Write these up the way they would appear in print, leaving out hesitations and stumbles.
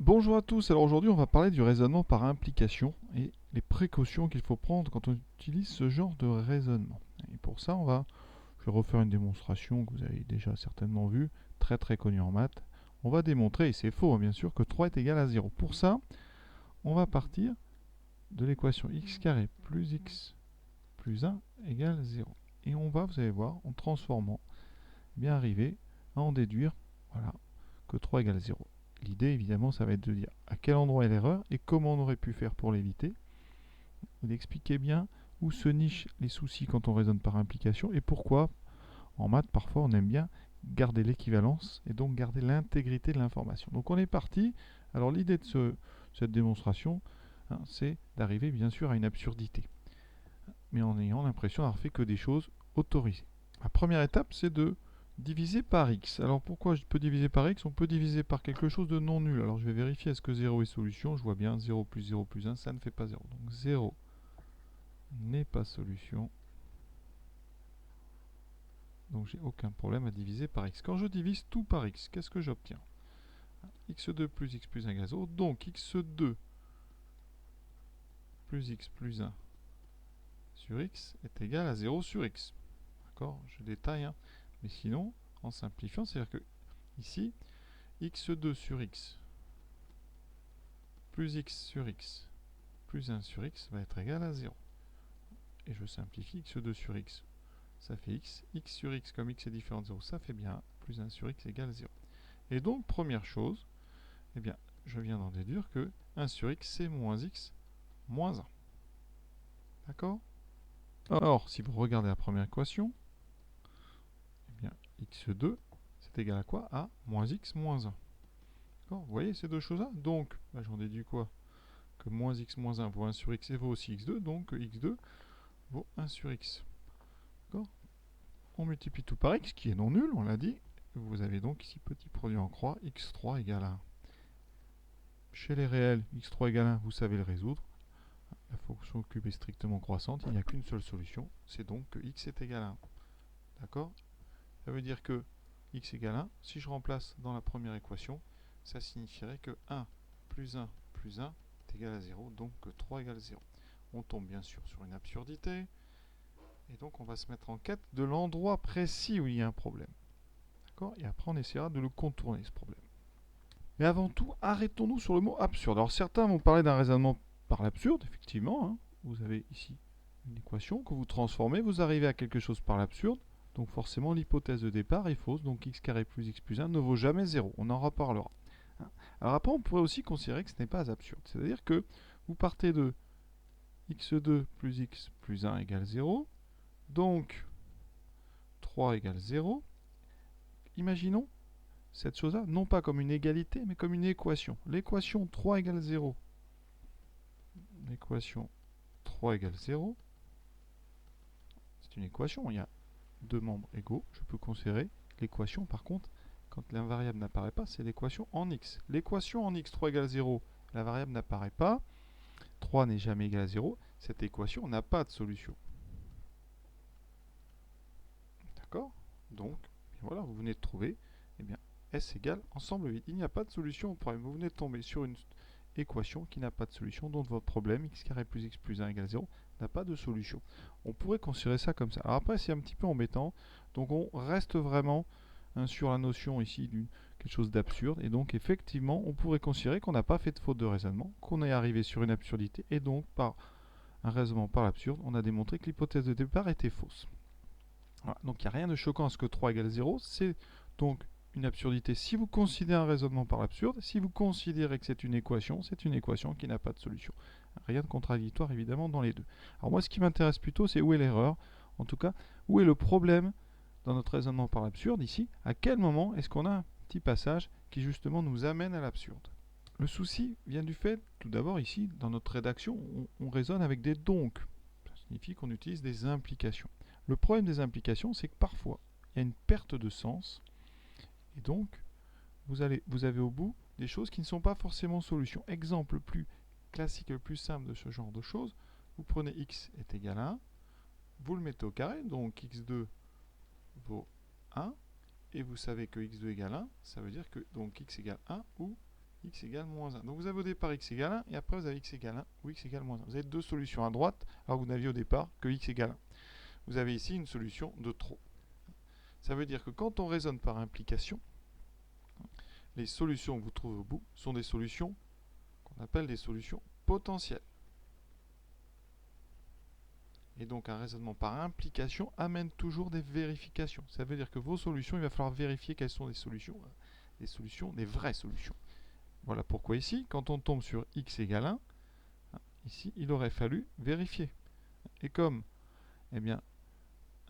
Bonjour à tous, alors aujourd'hui on va parler du raisonnement par implication et les précautions qu'il faut prendre quand on utilise ce genre de raisonnement. Et pour ça je vais refaire une démonstration que vous avez déjà certainement vue, très connue en maths. On va démontrer, et c'est faux bien sûr, que 3 est égal à 0. Pour ça, on va partir de l'équation x carré plus x plus 1 égale 0. Et on va, vous allez voir, en transformant, bien arriver à en déduire, voilà, que 3 égale 0. L'idée, évidemment, ça va être de dire à quel endroit est l'erreur et comment on aurait pu faire pour l'éviter. D'expliquer bien où se nichent les soucis quand on raisonne par implication et pourquoi, en maths, parfois, on aime bien garder l'équivalence et donc garder l'intégrité de l'information. Donc on est parti. Alors l'idée de cette démonstration, c'est d'arriver bien sûr à une absurdité, mais en ayant l'impression d'avoir fait que des choses autorisées. La première étape, c'est de diviser par x. Alors pourquoi je peux diviser par x? On peut diviser par quelque chose de non nul. Alors je vais vérifier est-ce que 0 est solution. Je vois bien 0 plus 0 plus 1, ça ne fait pas 0. Donc 0 n'est pas solution. Donc j'ai aucun problème à diviser par x. Quand je divise tout par x, qu'est-ce que j'obtiens? x2 plus x plus 1 égale 0. Donc x2 plus x plus 1 sur x est égal à 0 sur x. D'accord? Je détaille, hein. Mais sinon, en simplifiant, c'est-à-dire que ici, x2 sur x plus x sur x plus 1 sur x va être égal à 0. Et je simplifie x2 sur x, ça fait x. X sur x, comme x est différent de 0, ça fait bien 1. Plus 1 sur x égale 0. Et donc, première chose, eh bien, je viens d'en déduire que 1 sur x, c'est moins x moins 1. D'accord? Or, si vous regardez la première équation, eh bien, x2, c'est égal à quoi? À moins x moins 1. D'accord? Vous voyez ces deux choses-là? Donc, là, j'en déduis quoi? Que moins x moins 1 vaut 1 sur x et vaut aussi x2, donc x2 vaut 1 sur x. D'accord? On multiplie tout par x, qui est non nul, on l'a dit. Vous avez donc ici petit produit en croix, x3 égale 1. Chez les réels, x3 égale 1, vous savez le résoudre. La fonction cube est strictement croissante, il n'y a qu'une seule solution, c'est donc que x est égal à 1. D'accord? Ça veut dire que x égale 1, si je remplace dans la première équation, ça signifierait que 1 plus 1 plus 1 est égal à 0, donc que 3 égale 0. On tombe bien sûr sur une absurdité, et donc on va se mettre en quête de l'endroit précis où il y a un problème. D'accord? Et après on essaiera de le contourner ce problème. Mais avant tout, arrêtons-nous sur le mot absurde. Alors certains vont parler d'un raisonnement par l'absurde, effectivement. Vous avez ici une équation que vous transformez, vous arrivez à quelque chose par l'absurde. Donc forcément l'hypothèse de départ est fausse, donc x carré plus x plus 1 ne vaut jamais 0. On en reparlera. Alors après on pourrait aussi considérer que ce n'est pas absurde. C'est-à-dire que vous partez de x2 plus x plus 1 égale 0. Donc 3 égale 0. Imaginons cette chose-là, non pas comme une égalité, mais comme une équation. L'équation 3 égale 0. L'équation 3 égale 0. C'est une équation, il y a deux membres égaux. Je peux considérer l'équation, par contre, quand l'invariable n'apparaît pas, c'est l'équation en x. L'équation en x 3 égale 0, la variable n'apparaît pas. 3 n'est jamais égal à 0. Cette équation n'a pas de solution. D'accord? Donc, voilà, vous venez de trouver, eh bien, S égale ensemble vide. Il n'y a pas de solution au problème. Vous venez de tomber sur une équation qui n'a pas de solution, donc votre problème, x carré plus x plus 1 égale 0, n'a pas de solution. On pourrait considérer ça comme ça. Alors après, c'est un petit peu embêtant, donc on reste vraiment sur la notion ici d'une quelque chose d'absurde, et donc effectivement, on pourrait considérer qu'on n'a pas fait de faute de raisonnement, qu'on est arrivé sur une absurdité, et donc par un raisonnement par l'absurde, on a démontré que l'hypothèse de départ était fausse. Voilà. Donc il n'y a rien de choquant à ce que 3 égale 0. C'est donc une absurdité si vous considérez un raisonnement par l'absurde. Si vous considérez que c'est une équation qui n'a pas de solution. Rien de contradictoire évidemment dans les deux. Alors moi ce qui m'intéresse plutôt c'est où est l'erreur. En tout cas, où est le problème dans notre raisonnement par l'absurde ici. À quel moment est-ce qu'on a un petit passage qui justement nous amène à l'absurde? Le souci vient du fait, tout d'abord ici, dans notre rédaction, on raisonne avec des donc. Ça signifie qu'on utilise des implications. Le problème des implications, c'est que parfois, il y a une perte de sens, et donc, vous avez au bout des choses qui ne sont pas forcément solutions. Exemple le plus classique, le plus simple de ce genre de choses, vous prenez x est égal à 1, vous le mettez au carré, donc x2 vaut 1, et vous savez que x2 égale 1, ça veut dire que donc x égale 1 ou x égale moins 1. Donc vous avez au départ x égale 1, et après vous avez x égale 1 ou x égale moins 1. Vous avez deux solutions à droite, alors que vous n'aviez au départ que x égale 1. Vous avez ici une solution de trop. Ça veut dire que quand on raisonne par implication, les solutions que vous trouvez au bout sont des solutions qu'on appelle des solutions potentielles. Et donc un raisonnement par implication amène toujours des vérifications. Ça veut dire que vos solutions, il va falloir vérifier quelles sont des vraies solutions. Voilà pourquoi ici, quand on tombe sur x égale 1, ici, il aurait fallu vérifier. Et comme, eh bien,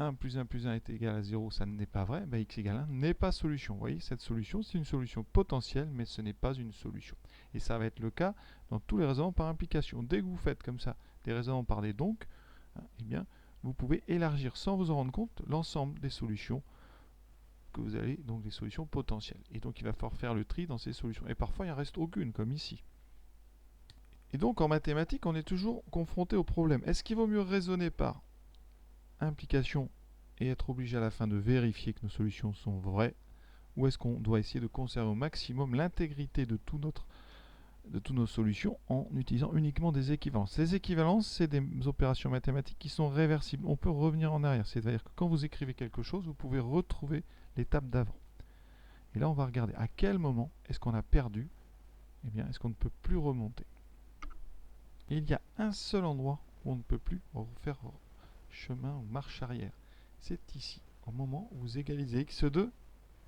1 plus 1 plus 1 est égal à 0, ça n'est pas vrai, bah, x égale 1 n'est pas solution. Vous voyez, cette solution, c'est une solution potentielle, mais ce n'est pas une solution. Et ça va être le cas dans tous les raisonnements par implication. Dès que vous faites comme ça des raisonnements par des donc, eh bien, vous pouvez élargir sans vous en rendre compte l'ensemble des solutions que vous avez, donc des solutions potentielles. Et donc il va falloir faire le tri dans ces solutions. Et parfois il n'en reste aucune, comme ici. Et donc en mathématiques, on est toujours confronté au problème. Est-ce qu'il vaut mieux raisonner par implication et être obligé à la fin de vérifier que nos solutions sont vraies, ou est-ce qu'on doit essayer de conserver au maximum l'intégrité de toutes nos solutions en utilisant uniquement des équivalences. Les équivalences, c'est des opérations mathématiques qui sont réversibles. On peut revenir en arrière. C'est-à-dire que quand vous écrivez quelque chose, vous pouvez retrouver l'étape d'avant. Et là, on va regarder à quel moment est-ce qu'on a perdu. Eh bien, est-ce qu'on ne peut plus remonter. Et il y a un seul endroit où on ne peut plus faire chemin ou marche arrière. C'est ici, au moment où vous égalisez x2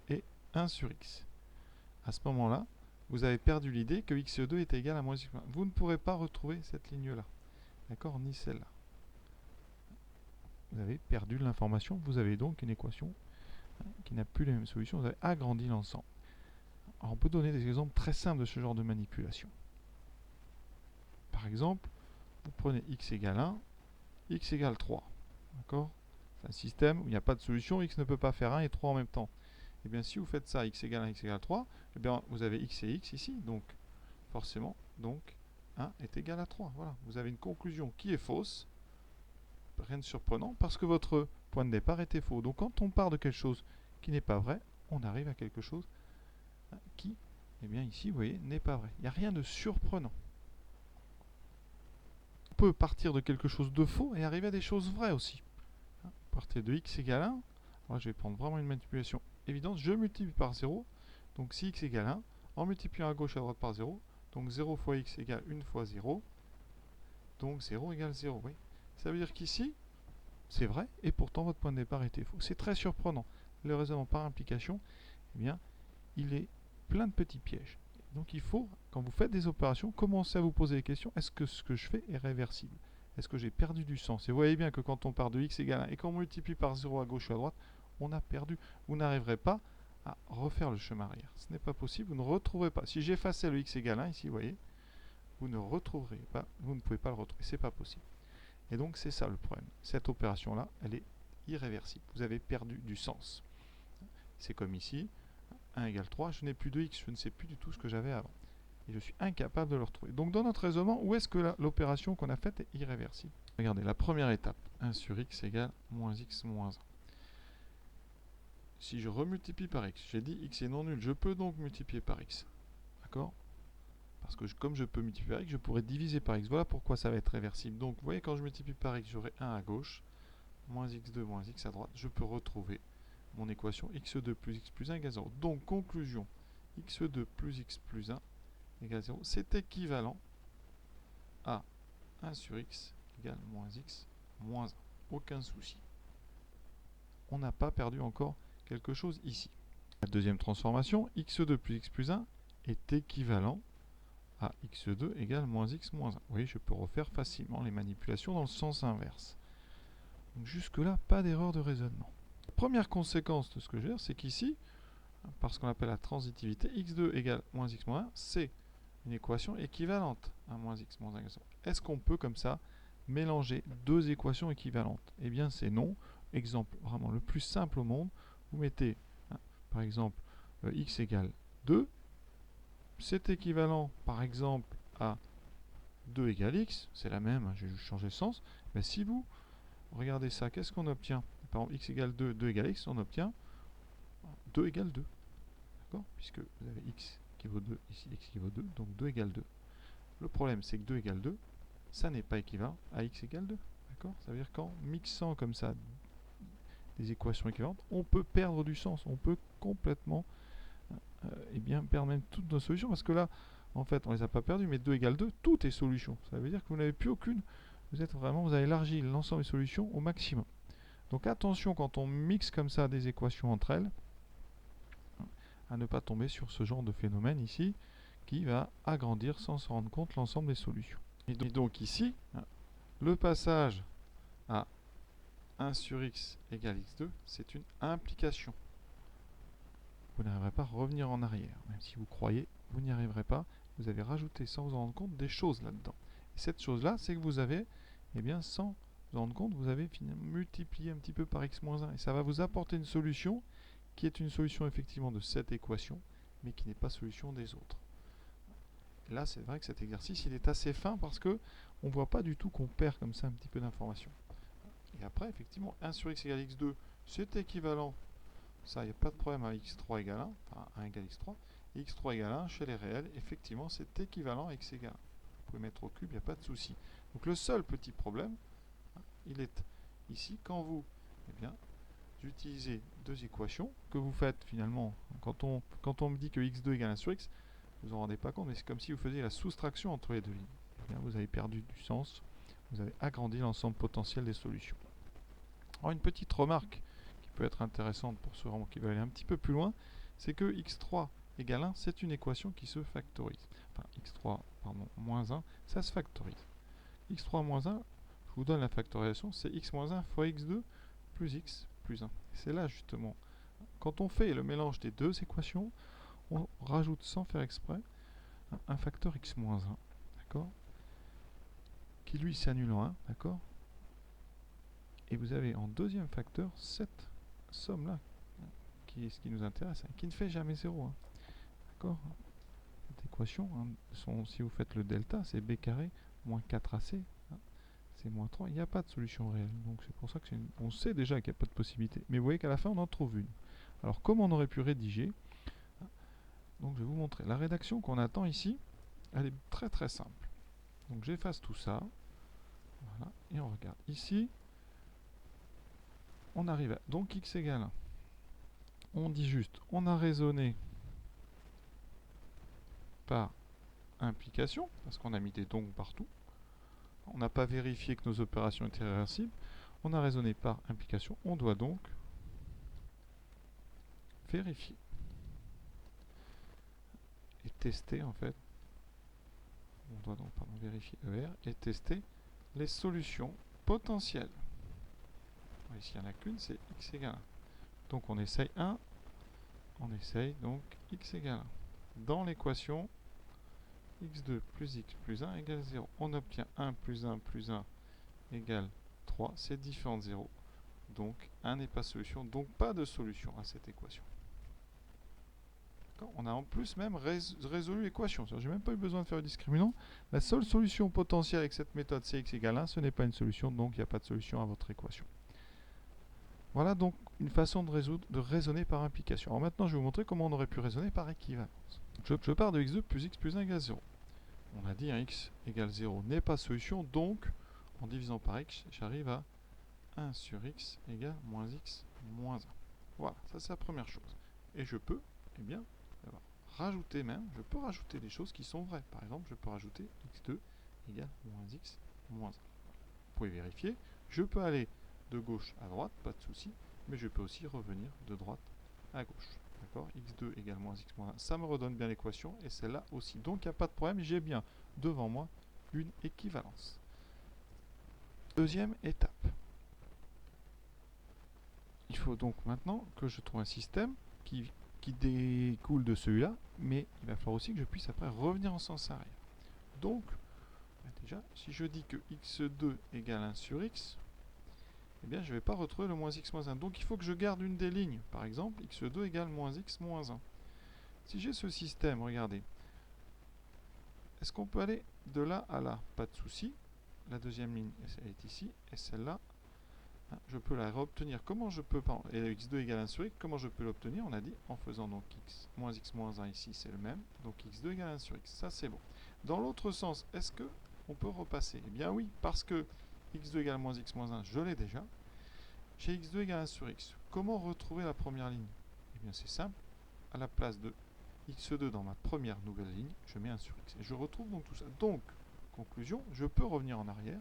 et 1 sur x. À ce moment-là, vous avez perdu l'idée que x2 est égal à moins x1. Vous ne pourrez pas retrouver cette ligne-là. D'accord? Ni celle-là. Vous avez perdu l'information. Vous avez donc une équation qui n'a plus les mêmes solutions. Vous avez agrandi l'ensemble. Alors on peut donner des exemples très simples de ce genre de manipulation. Par exemple, vous prenez x égale 1, x égale 3. D'accord? C'est un système où il n'y a pas de solution, x ne peut pas faire 1 et 3 en même temps. Et bien si vous faites ça, x égale 1, x égale 3, eh bien vous avez x et x ici, donc forcément, donc 1 est égal à 3. Voilà, vous avez une conclusion qui est fausse, rien de surprenant, parce que votre point de départ était faux. Donc quand on part de quelque chose qui n'est pas vrai, on arrive à quelque chose qui, eh bien ici, vous voyez, n'est pas vrai. Il n'y a rien de surprenant. On peut partir de quelque chose de faux et arriver à des choses vraies aussi. Partir de x égale 1, alors je vais prendre vraiment une manipulation évidente, je multiplie par 0, donc si x égale 1, en multipliant à gauche et à droite par 0, donc 0 fois x égale 1 fois 0, donc 0 égale 0, oui. Ça veut dire qu'ici, c'est vrai, et pourtant votre point de départ était faux. C'est très surprenant. Le raisonnement par implication, eh bien, il est plein de petits pièges. Donc il faut, quand vous faites des opérations, commencer à vous poser des questions. Est-ce que ce que je fais est réversible? Est-ce que j'ai perdu du sens? Et vous voyez bien que quand on part de x égale 1 et qu'on multiplie par 0 à gauche ou à droite, on a perdu. Vous n'arriverez pas à refaire le chemin arrière. Ce n'est pas possible, vous ne retrouverez pas. Si j'effaçais le x égale 1, ici, vous voyez, vous ne retrouverez pas, vous ne pouvez pas le retrouver. C'est pas possible. Et donc c'est ça le problème. Cette opération-là, elle est irréversible. Vous avez perdu du sens. C'est comme ici, 1 égale 3, je n'ai plus de x, je ne sais plus du tout ce que j'avais avant. Et je suis incapable de le retrouver. Donc dans notre raisonnement, où est-ce que l'opération qu'on a faite est irréversible? Regardez, la première étape, 1 sur x égale moins x moins 1. Si je remultiplie par x, j'ai dit x est non nul, je peux donc multiplier par x. D'accord? Parce que comme je peux multiplier par x, je pourrais diviser par x. Voilà pourquoi ça va être réversible. Donc vous voyez, quand je multiplie par x, j'aurai 1 à gauche, moins x2 moins x à droite. Je peux retrouver mon équation x2 plus x plus 1 égale 0. Donc conclusion, x2 plus x plus 1 égale 0. C'est équivalent à 1 sur x égale moins x moins 1. Aucun souci. On n'a pas perdu encore quelque chose ici. La deuxième transformation, x2 plus x plus 1 est équivalent à x2 égale moins x moins 1. Vous voyez, je peux refaire facilement les manipulations dans le sens inverse. Donc jusque-là, pas d'erreur de raisonnement. La première conséquence de ce que je veux dire, c'est qu'ici, par ce qu'on appelle la transitivité, x2 égale moins x moins 1, c'est une équation équivalente à moins x moins 1. Est-ce qu'on peut comme ça mélanger deux équations équivalentes? Eh bien c'est non. Exemple vraiment le plus simple au monde, vous mettez par exemple x égale 2, c'est équivalent par exemple à 2 égale x, c'est la même, j'ai juste changé de sens, mais si vous regardez ça, qu'est-ce qu'on obtient? Par exemple x égale 2, 2 égale x, on obtient 2 égale 2, d'accord? Puisque vous avez x qui vaut 2, ici x qui vaut 2, donc 2 égale 2. Le problème, c'est que 2 égale 2, ça n'est pas équivalent à x égale 2. D'accord? Ça veut dire qu'en mixant comme ça des équations équivalentes, on peut perdre du sens, on peut complètement perdre même toutes nos solutions, parce que là, en fait, on les a pas perdues, mais 2 égale 2, tout est solution. Ça veut dire que vous n'avez plus aucune, vous avez élargi l'ensemble des solutions au maximum. Donc attention quand on mixe comme ça des équations entre elles, à ne pas tomber sur ce genre de phénomène ici, qui va agrandir sans s'en rendre compte l'ensemble des solutions. Et donc ici, le passage à 1 sur x égale x2, c'est une implication. Vous n'arriverez pas à revenir en arrière. Même si vous croyez, vous n'y arriverez pas. Vous avez rajouté sans vous en rendre compte des choses là-dedans. Et cette chose-là, c'est que vous avez, sans vous en rendre compte, vous avez finalement multiplié un petit peu par x-1. Et ça va vous apporter une solution qui est une solution effectivement de cette équation, mais qui n'est pas solution des autres. Et là, c'est vrai que cet exercice, il est assez fin parce que on ne voit pas du tout qu'on perd comme ça un petit peu d'informations. Et après, effectivement, 1 sur x égale x2, c'est équivalent. Ça, il n'y a pas de problème à x3 égale 1, enfin 1 égale x3. Et x3 égale 1, chez les réels, effectivement, c'est équivalent à x égale 1. Vous pouvez mettre au cube, il n'y a pas de souci. Donc le seul petit problème, il est ici, quand vous utilisez deux équations, que vous faites finalement, quand on me dit que x2 égale 1 sur x, vous ne vous en rendez pas compte, mais c'est comme si vous faisiez la soustraction entre les deux lignes. Vous avez perdu du sens, vous avez agrandi l'ensemble potentiel des solutions. Alors une petite remarque qui peut être intéressante pour ceux qui veulent aller un petit peu plus loin, c'est que x3 égale 1, c'est une équation qui se factorise. Enfin, x3, pardon, moins 1, ça se factorise. x3 moins 1, je vous donne la factorisation, c'est x moins 1 fois x2 plus x plus 1. C'est là justement, quand on fait le mélange des deux équations, on rajoute sans faire exprès un facteur x moins 1, d'accord, qui lui s'annule en 1, d'accord. Et vous avez en deuxième facteur cette somme-là, qui est ce qui nous intéresse, qui ne fait jamais 0. Hein. D'accord? Cette équation, si vous faites le delta, c'est b carré moins 4ac, hein, c'est moins 3. Il n'y a pas de solution réelle. Donc c'est pour ça que on sait déjà qu'il n'y a pas de possibilité. Mais vous voyez qu'à la fin, on en trouve une. Alors comment on aurait pu rédiger? Donc je vais vous montrer. La rédaction qu'on attend ici, elle est très très simple. Donc j'efface tout ça. Voilà. Et on regarde. Ici, on arrive à donc x égale 1. On dit juste, on a raisonné par implication, parce qu'on a mis des donc partout. On n'a pas vérifié que nos opérations étaient réversibles. On a raisonné par implication. On doit donc vérifier. Et tester, en fait. On doit donc, vérifier ER et tester les solutions potentielles. Ici, il n'y en a qu'une, c'est x égale 1. Donc on essaye 1. On essaye donc x égale 1. Dans l'équation, x2 plus x plus 1 égale 0. On obtient 1 plus 1 plus 1 égale 3. C'est différent de 0. Donc 1 n'est pas solution. Donc pas de solution à cette équation. On a en plus même résolu l'équation. Je n'ai même pas eu besoin de faire le discriminant. La seule solution potentielle avec cette méthode, c'est x égale 1. Ce n'est pas une solution, donc il n'y a pas de solution à votre équation. Voilà donc une façon de raisonner par implication. Alors maintenant, je vais vous montrer comment on aurait pu raisonner par équivalence. Je pars de x2 plus x plus 1 égale 0. On a dit x égale 0 n'est pas solution, donc en divisant par x, j'arrive à 1 sur x égale moins x moins 1. Voilà, ça c'est la première chose. Et je peux, rajouter même, je peux rajouter des choses qui sont vraies. Par exemple, je peux rajouter x2 égale moins x moins 1. Vous pouvez vérifier. Je peux aller de gauche à droite, pas de souci, mais je peux aussi revenir de droite à gauche. D'accord? x2 égale moins x moins 1, ça me redonne bien l'équation, et celle-là aussi. Donc il n'y a pas de problème, j'ai bien devant moi une équivalence. Deuxième étape. Il faut donc maintenant que je trouve un système qui découle de celui-là, mais il va falloir aussi que je puisse après revenir en sens arrière. Donc, déjà, si je dis que x2 égale 1 sur x, eh bien, je ne vais pas retrouver le moins x moins 1. Donc, il faut que je garde une des lignes. Par exemple, x2 égale moins x moins 1. Si j'ai ce système, regardez, est-ce qu'on peut aller de là à là? Pas de souci. La deuxième ligne, elle est ici, et celle-là, Je peux la réobtenir. Comment je peux, pardon, et x2 égale 1 sur x, comment je peux l'obtenir? On a dit en faisant donc x moins 1 ici, c'est le même. Donc x2 égale 1 sur x, ça c'est bon. Dans l'autre sens, est-ce que on peut repasser? Eh bien oui, parce que x2 égale moins x moins 1, je l'ai déjà. J'ai x2 égale 1 sur x. Comment retrouver la première ligne? Eh bien c'est simple. À la place de x2 dans ma première nouvelle ligne, je mets 1 sur x. Et je retrouve donc tout ça. Donc, conclusion, je peux revenir en arrière.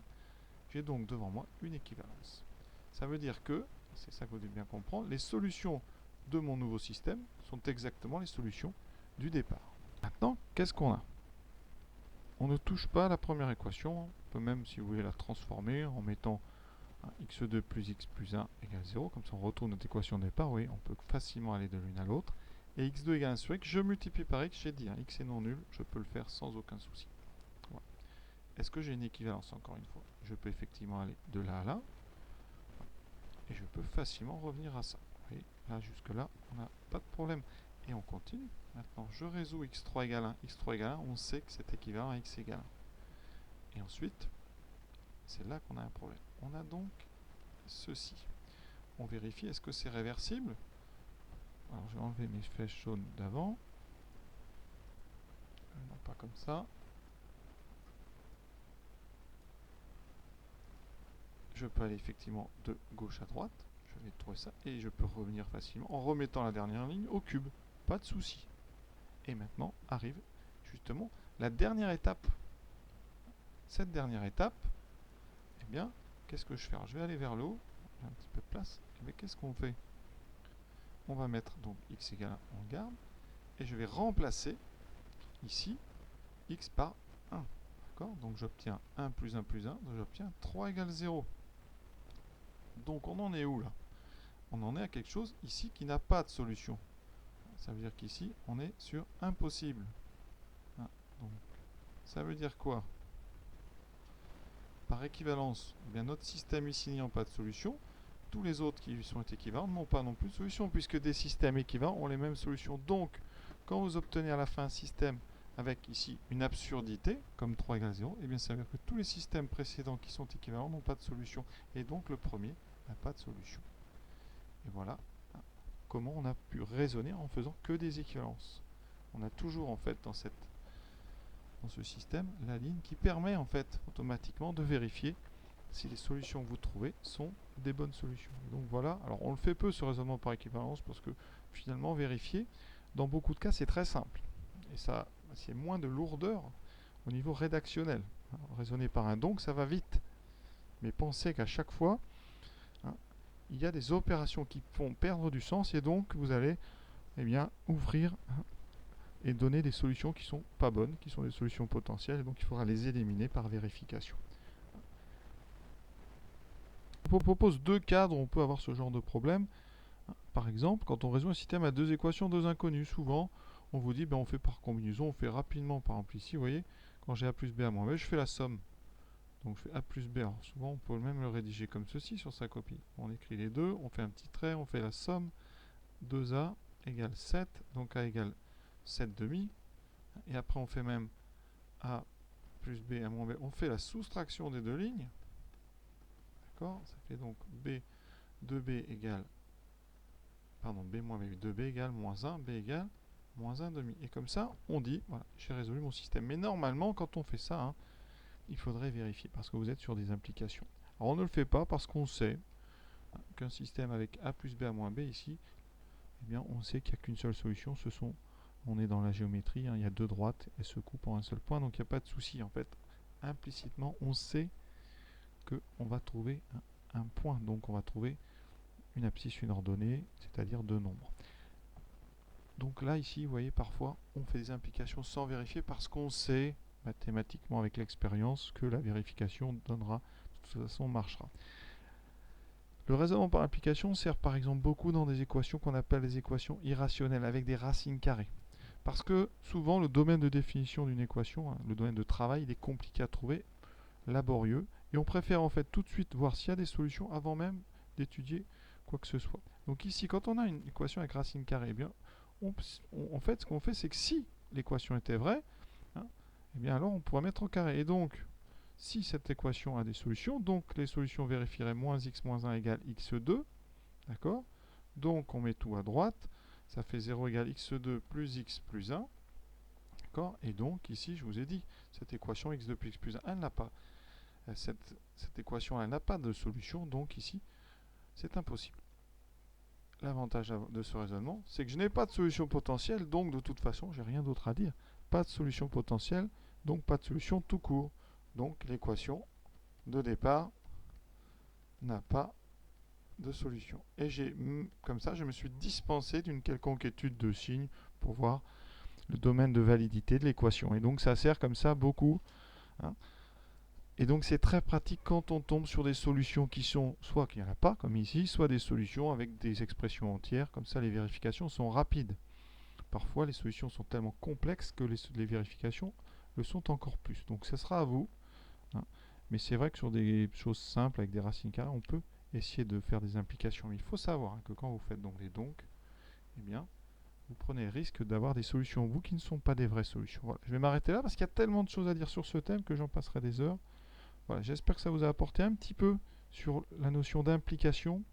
J'ai donc devant moi une équivalence. Ça veut dire que, c'est ça que vous devez bien comprendre, les solutions de mon nouveau système sont exactement les solutions du départ. Maintenant, qu'est-ce qu'on a? On ne touche pas à la première équation. On peut même, si vous voulez, la transformer en mettant x2 plus x plus 1 égale 0. Comme ça, on retrouve notre équation de départ. Oui, on peut facilement aller de l'une à l'autre. Et x2 égale 1 sur x, je multiplie par x. J'ai dit, x est non nul, je peux le faire sans aucun souci. Voilà. Est-ce que j'ai une équivalence, encore une fois? Je peux effectivement aller de là à là. Et je peux facilement revenir à ça. Vous voyez, là, jusque-là, on n'a pas de problème. Et on continue. Maintenant, je résous x3 égale 1, x3 égale 1. On sait que c'est équivalent à x égale 1. Et ensuite, c'est là qu'on a un problème. On a donc ceci. On vérifie, est-ce que c'est réversible? Alors, je vais enlever mes flèches jaunes d'avant. Non, pas comme ça. Je peux aller effectivement de gauche à droite. Je vais trouver ça. Et je peux revenir facilement en remettant la dernière ligne au cube. Pas de souci. Et maintenant arrive justement la dernière étape. Cette dernière étape, eh bien, qu'est-ce que je fais? Je vais aller vers le haut. J'ai un petit peu de place. Mais qu'est-ce qu'on fait? On va mettre donc x égale 1, on garde. Et je vais remplacer ici x par 1. D'accord? Donc j'obtiens 1 plus 1 plus 1. Donc j'obtiens 3 égale 0. Donc on en est où là? On en est à quelque chose ici qui n'a pas de solution. Ça veut dire qu'ici, on est sur impossible. Donc, ça veut dire quoi? Par équivalence, eh bien notre système ici n'ayant pas de solution, tous les autres qui sont équivalents n'ont pas non plus de solution, puisque des systèmes équivalents ont les mêmes solutions. Donc, quand vous obtenez à la fin un système avec ici une absurdité, comme 3 égale 0, eh bien ça veut dire que tous les systèmes précédents qui sont équivalents n'ont pas de solution. Et donc le premier n'a pas de solution. Et voilà comment on a pu raisonner en faisant que des équivalences. On a toujours en fait dans ce système la ligne qui permet en fait automatiquement de vérifier si les solutions que vous trouvez sont des bonnes solutions. Et donc voilà, alors on le fait peu ce raisonnement par équivalence parce que finalement vérifier, dans beaucoup de cas c'est très simple. Et ça, c'est moins de lourdeur au niveau rédactionnel. Raisonner par un donc ça va vite. Mais pensez qu'à chaque fois, il y a des opérations qui font perdre du sens et donc vous allez ouvrir et donner des solutions qui ne sont pas bonnes, qui sont des solutions potentielles, et donc il faudra les éliminer par vérification. Je vous propose deux cadres où on peut avoir ce genre de problème. Par exemple, quand on résout un système à deux équations, deux inconnues, souvent on vous dit on fait par combinaison, on fait rapidement. Par exemple ici, vous voyez, quand j'ai a plus b à moins b, je fais la somme. Donc je fais a plus b. Alors souvent on peut même le rédiger comme ceci sur sa copie. On écrit les deux, on fait un petit trait, on fait la somme. 2a égale 7, donc a égale 7 demi. Et après on fait même a plus b à moins b. On fait la soustraction des deux lignes. D'accord? Ça fait donc b 2b égale pardon, b moins b, 2b égale moins 1, b égale moins 1 demi. Et comme ça, on dit, voilà, j'ai résolu mon système. Mais normalement, quand on fait ça, il faudrait vérifier parce que vous êtes sur des implications. Alors on ne le fait pas parce qu'on sait qu'un système avec a plus b à moins b ici, eh bien on sait qu'il n'y a qu'une seule solution, on est dans la géométrie, il y a deux droites, elles se coupent en un seul point, donc il n'y a pas de souci en fait. Implicitement, on sait qu'on va trouver un point, donc on va trouver une abscisse, une ordonnée, c'est-à-dire deux nombres. Donc là, ici, vous voyez, parfois, on fait des implications sans vérifier parce qu'on sait mathématiquement avec l'expérience que la vérification donnera, de toute façon, marchera. Le raisonnement par application sert par exemple beaucoup dans des équations qu'on appelle les équations irrationnelles avec des racines carrées. Parce que souvent, le domaine de définition d'une équation, le domaine de travail, il est compliqué à trouver, laborieux, et on préfère en fait tout de suite voir s'il y a des solutions avant même d'étudier quoi que ce soit. Donc ici, quand on a une équation avec racine carrée, eh bien, en fait, ce qu'on fait, c'est que si l'équation était vraie, eh bien alors on pourrait mettre au carré. Et donc, si cette équation a des solutions, donc les solutions vérifieraient moins x moins 1 égale x2, d'accord? Donc on met tout à droite, ça fait 0 égale x2 plus x plus 1, d'accord? Et donc ici, je vous ai dit, cette équation x2 plus x plus 1, elle n'a pas, cette équation, elle n'a pas de solution, donc ici, c'est impossible. L'avantage de ce raisonnement, c'est que je n'ai pas de solution potentielle, donc de toute façon, j'ai rien d'autre à dire. Pas de solution potentielle, donc pas de solution tout court. Donc l'équation de départ n'a pas de solution. Et comme ça, je me suis dispensé d'une quelconque étude de signes pour voir le domaine de validité de l'équation. Et donc ça sert comme ça beaucoup. Hein. Et donc c'est très pratique quand on tombe sur des solutions qui sont soit qu'il n'y en a pas, comme ici, soit des solutions avec des expressions entières. Comme ça, les vérifications sont rapides. Parfois, les solutions sont tellement complexes que les vérifications le sont encore plus. Donc ce sera à vous. Hein. Mais c'est vrai que sur des choses simples avec des racines carrées, on peut essayer de faire des implications. Mais il faut savoir que quand vous faites donc des donc, eh bien, vous prenez le risque d'avoir des solutions, vous, qui ne sont pas des vraies solutions. Voilà. Je vais m'arrêter là parce qu'il y a tellement de choses à dire sur ce thème que j'en passerai des heures. Voilà, j'espère que ça vous a apporté un petit peu sur la notion d'implication.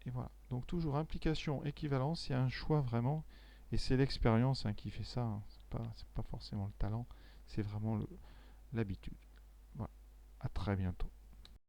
Et voilà. Donc toujours implication, équivalence, c'est un choix vraiment. Et c'est l'expérience qui fait ça. C'est pas forcément le talent, c'est vraiment l'habitude. Voilà. À très bientôt.